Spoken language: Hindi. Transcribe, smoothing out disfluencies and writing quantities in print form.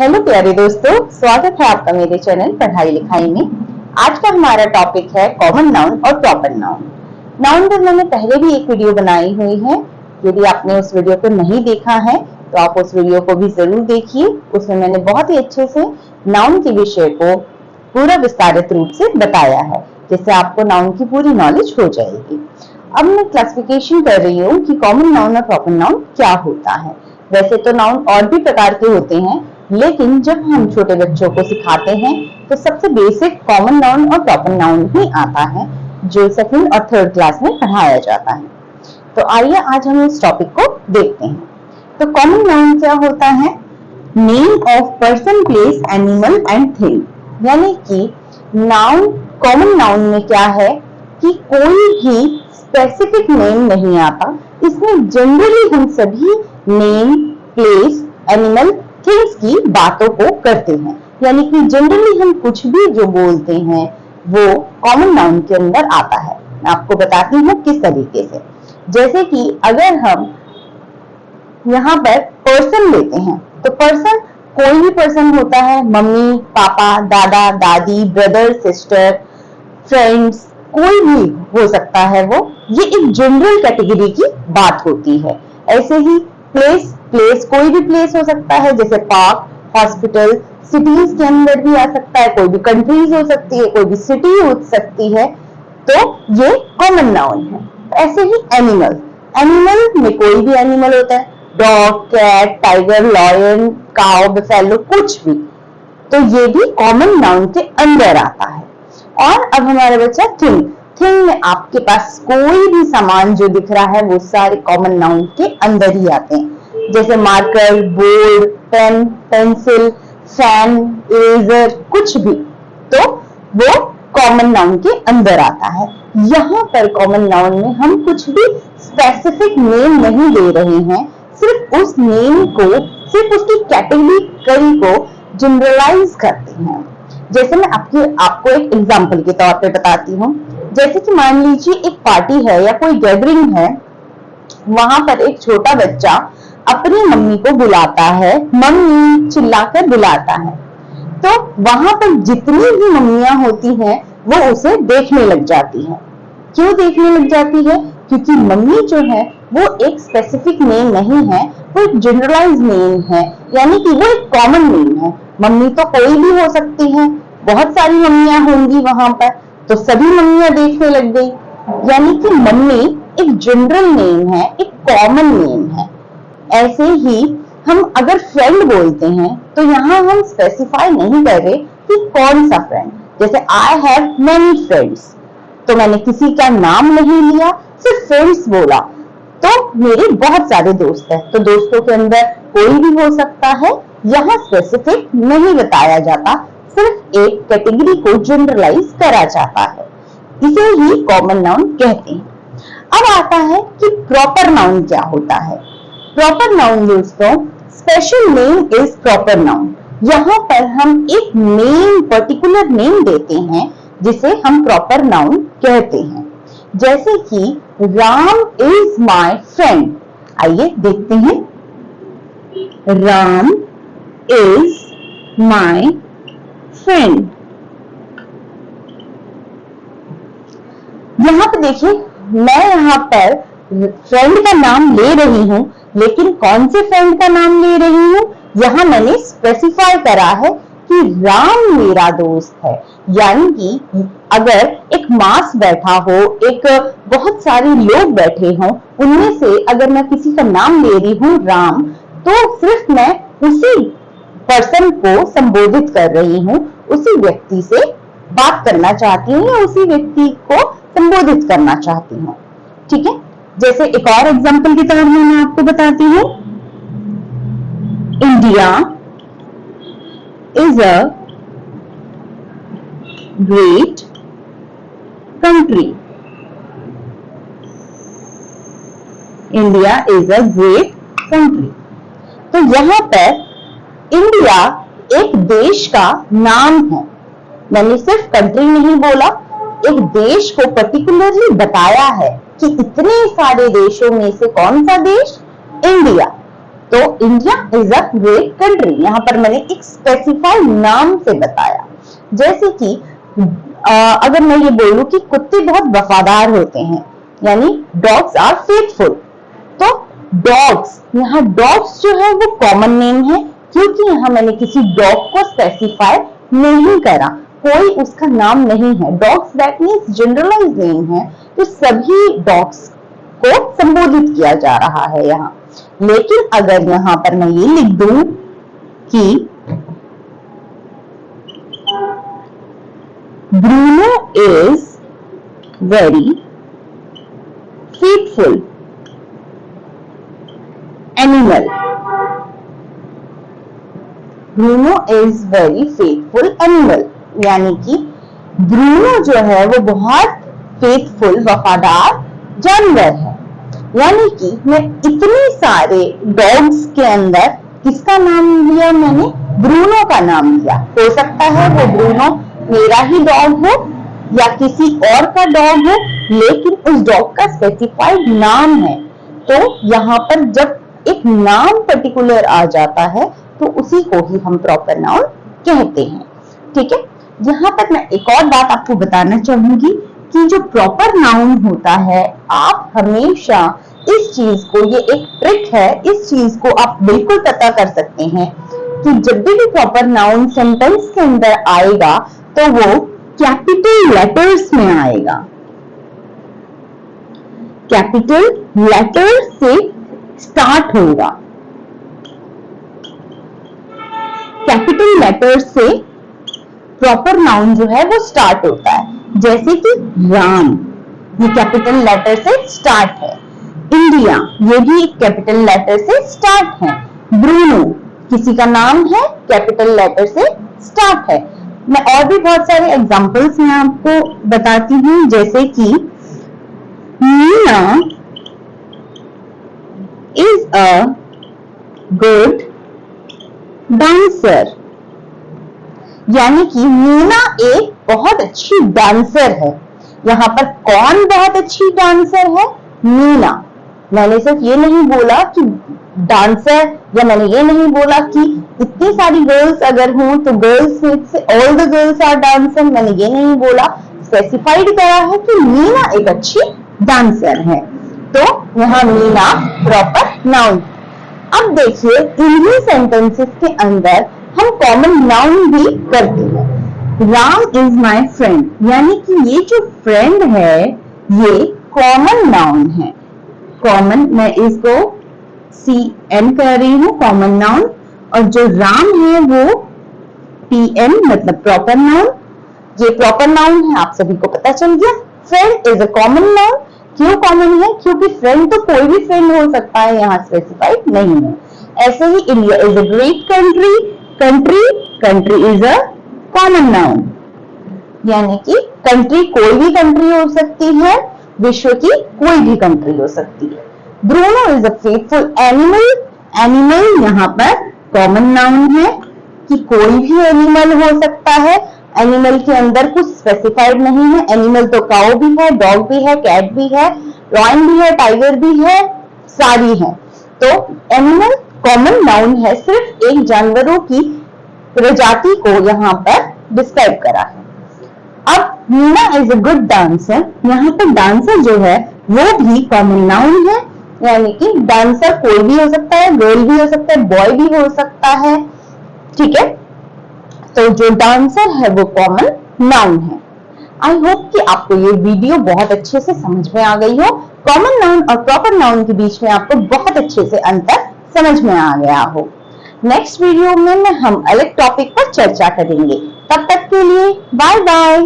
हेलो प्यारे दोस्तों, स्वागत है आपका मेरे चैनल पढ़ाई लिखाई में। आज का हमारा टॉपिक है कॉमन नाउन और प्रॉपर नाउन। नाउन पर मैंने पहले भी एक वीडियो बनाई हुई है। यदि आपने उस वीडियो को नहीं देखा है तो आप उस वीडियो को भी जरूर देखिए। उसमें मैंने बहुत ही अच्छे से नाउन के विषय को पूरा विस्तारित रूप से बताया है, जिससे आपको नाउन की पूरी नॉलेज हो जाएगी। अब मैं क्लासिफिकेशन कर रही हूँ कि कॉमन नाउन और प्रॉपर नाउन क्या होता है। वैसे तो नाउन और भी प्रकार के होते हैं, लेकिन जब हम छोटे बच्चों को सिखाते हैं तो सबसे बेसिक कॉमन नाउन और प्रॉपर नाउन ही आता है, जो सेकंड और थर्ड क्लास में पढ़ाया जाता है। तो आइए आज हम इस टॉपिक को देखते हैं। तो कॉमन नाउन क्या होता है? Name of person, place, animal and thing. यानी कि नाउन, कॉमन नाउन में क्या है कि कोई भी स्पेसिफिक नेम नहीं आता। इसमें जनरली हम सभी नेम, प्लेस, एनिमल, थिंग्स की बातों को करते हैं। यानी कि जनरली हम कुछ भी जो बोलते हैं वो कॉमन नाउन के अंदर आता है। मैं आपको बताती हूँ किस तरीके से। जैसे कि अगर हम यहाँ पर पर्सन लेते हैं तो पर्सन कोई भी पर्सन होता है। मम्मी, पापा, दादा, दादी, ब्रदर, सिस्टर, फ्रेंड्स, कोई भी हो सकता है वो। ये एक जनरल कैटेगरी की बात होती है। ऐसे ही प्लेस, प्लेस कोई भी प्लेस हो सकता है, जैसे पार्क, हॉस्पिटल, सिटीज के अंदर भी आ सकता है, कोई भी कंट्रीज हो सकती है, कोई भी सिटी हो सकती है। तो ये कॉमन नाउन है। ऐसे ही एनिमल, एनिमल में कोई भी एनिमल होता है, dog, cat, tiger, lion, cow, buffalo, कुछ भी। तो ये भी कॉमन नाउन के अंदर आता है। और अब हमारा बच्चा थिंग। थिंग में आपके पास कोई भी सामान जो दिख रहा है वो सारे कॉमन नाउन के अंदर ही आते हैं। जैसे marker, board, pen, pencil, fan, eraser, कुछ भी, तो वो कॉमन नाउन के अंदर आता है। यहाँ पर कॉमन नाउन में हम कुछ भी स्पेसिफिक नेम नहीं दे रहे हैं, सिर्फ उस नेम को, सिर्फ उसकी कैटेगरी को जनरलाइज करते हैं। जैसे मैं आपको एक एग्जांपल के तौर पे बताती हूँ। जैसे कि मान लीजिए एक पार्टी है या कोई गैदरिंग है, वहां पर एक छोटा बच्चा अपनी मम्मी को बुलाता है, मम्मी चिल्लाकर बुलाता है। तो वहां पर जितनी भी मम्मियां होती हैं वो उसे देखने लग जाती हैं। क्यों देखने लग जाती है? क्योंकि मम्मी जो है वो एक स्पेसिफिक नेम नहीं है, वो एक जनरलाइज नेम है। यानी कि वो एक कॉमन नेम है। मम्मी तो कोई भी हो सकती है, बहुत सारी मम्मियां होंगी वहां पर, तो सभी मम्मियां देखने लग गई। यानी कि मम्मी एक जनरल नेम है, एक कॉमन नेम है। ऐसे ही हम अगर फ्रेंड बोलते हैं तो यहाँ हम स्पेसिफाई नहीं कर रहे कि कौन सा फ्रेंड। जैसे आई हैव मेनी फ्रेंड्स, तो मैंने किसी का नाम नहीं लिया, सिर्फ फ्रेंड्स बोला, तो मेरे बहुत सारे दोस्त हैं। तो दोस्तों के अंदर कोई भी हो सकता है, यहाँ स्पेसिफिक नहीं बताया जाता, सिर्फ एक कैटेगरी को जनरलाइज करा जाता है। इसे ही कॉमन नाउन कहते हैं। अब आता है कि प्रॉपर नाउन क्या होता है। प्रॉपर नाउन दोस्तों, special name is proper noun. यहाँ पर हम एक नेम, पर्टिकुलर नेम देते हैं जिसे हम प्रॉपर नाउन कहते हैं। जैसे कि राम इज माय फ्रेंड। आइए देखते हैं। Ram is my friend. यहाँ पे देखिए, मैं यहाँ पर फ्रेंड का नाम ले रही हूँ, लेकिन कौन से फ्रेंड का नाम ले रही हूँ? यहाँ मैंने स्पेसिफाई करा है कि राम मेरा दोस्त है। यानी कि अगर एक मास बैठा हो, एक बहुत सारे लोग बैठे हों, उनमें से अगर मैं किसी का नाम ले रही हूँ राम, तो सिर्फ मैं उसी पर्सन को संबोधित कर रही हूँ, उसी व्यक्ति से बात करना चाहती हूँ या उसी व्यक्ति को संबोधित करना चाहती हूँ। ठीक है। जैसे एक और एग्जांपल के तौर में मैं आपको बताती हूँ। India is a great country. India is a great country. तो यहाँ पर इंडिया एक देश का नाम है। मैंने सिर्फ कंट्री नहीं बोला, एक देश को पर्टिकुलरली बताया है कि इतने सारे देशों में से कौन सा देश? इंडिया। तो India is a great country, यहाँ पर मैंने एक स्पेसिफाइड नाम से बताया। जैसे कि अगर मैं ये बोलूं कि कुत्ते बहुत वफादार होते हैं, यानी डॉग्स आर फेथफुल, तो डॉग्स, यहाँ डॉग्स जो है वो कॉमन नेम है, क्योंकि यहाँ मैंने किसी डॉग को स्पेसिफाई नहीं करा, कोई उसका नाम नहीं है। Dogs that means generalize name है, तो सभी डॉग्स को संबोधित किया जा रहा है यहाँ। लेकिन अगर यहाँ पर मैं ये लिख दूं कि Bruno is very faithful animal, Bruno is very faithful animal, यानी कि ब्रूनो जो है वो बहुत फेथफुल वफादार जानवर है। यानी कि मैं इतने सारे डॉग्स के अंदर किसका नाम लिया, मैंने ब्रूनो का नाम लिया। हो सकता है वो ब्रूनो मेरा ही डॉग हो या किसी और का डॉग हो, लेकिन उस डॉग का स्पेसिफाइड नाम है। तो यहाँ पर जब एक नाम पर्टिकुलर आ जाता है तो उसी को ही हम प्रॉपर नाउन कहते हैं। ठीक है, यहाँ पर मैं एक और बात आपको बताना चाहूंगी कि जो प्रॉपर नाउन होता है, आप हमेशा इस चीज को, ये एक ट्रिक है, इस चीज को आप बिल्कुल पता कर सकते हैं कि जब भी प्रॉपर नाउन सेंटेंस के अंदर आएगा तो वो कैपिटल लेटर्स में आएगा। कैपिटल लेटर से स्टार्ट होगा, कैपिटल लेटर से प्रॉपर नाउन जो है वो स्टार्ट होता है। जैसे कि राम, ये कैपिटल लेटर से स्टार्ट है। इंडिया, ये भी कैपिटल लेटर से स्टार्ट है। ब्रूनो किसी का नाम है, कैपिटल लेटर से स्टार्ट है। मैं और भी बहुत सारे एग्जांपल्स मैं आपको बताती हूँ, जैसे कि Meena is a good dancer, यानी कि मीना एक बहुत अच्छी डांसर है। यहाँ पर कौन बहुत अच्छी डांसर है? मीना। मैंने सिर्फ ये नहीं बोला कि डांसर, या मैंने ये नहीं बोला कि इतनी सारी गर्ल्स अगर हों तो गर्ल्स में से all the girls are dancer, मैंने ये नहीं बोला। स्पेसिफाइड करा है कि मीना एक अच्छी डांसर है, तो यहाँ मीना प्रॉपर नाउन। अब देखिए इन्हीं सेंटेंसेस के अंदर हम कॉमन नाउन भी करते हैं। राम इज माई फ्रेंड, यानी कि ये जो फ्रेंड है ये कॉमन नाउन है। कॉमन, मैं इसको CN कर रही हूँ, कॉमन नाउन, और जो राम है वो PN मतलब प्रॉपर नाउन। ये प्रॉपर नाउन है, आप सभी को पता चल गया। Friend is a common noun. क्यों कॉमन है? क्योंकि फ्रेंड तो कोई भी फ्रेंड हो सकता है, यहाँ स्पेसिफाइड नहीं है। ऐसे ही India is a great country, country is a common noun, यानी कि कंट्री कोई भी कंट्री हो सकती है, विश्व की कोई भी कंट्री हो सकती है। Bruno is a faithful animal, animal यहाँ पर कॉमन नाउन है कि कोई भी एनिमल हो सकता है। एनिमल के अंदर कुछ स्पेसिफाइड नहीं है। एनिमल तो काऊ भी है, डॉग भी है, कैट भी है, लॉयन भी है, टाइगर भी है, सारी है। तो एनिमल कॉमन नाउन है, सिर्फ एक जानवरों की प्रजाति को यहाँ पर डिस्क्राइब करा है। अब Meena is a good dancer, यहाँ पर डांसर जो है वो भी कॉमन नाउन है, यानी कि डांसर कोई भी हो सकता है, गर्ल भी हो सकता है, बॉय भी हो सकता है। ठीक है, तो जो डांसर है वो कॉमन नाउन है। आई होप कि आपको ये वीडियो बहुत अच्छे से समझ में आ गई हो। कॉमन नाउन और प्रॉपर नाउन के बीच में आपको बहुत अच्छे से अंतर समझ में आ गया हो। नेक्स्ट वीडियो में हम अलग टॉपिक पर चर्चा करेंगे। तब तक के लिए बाय बाय।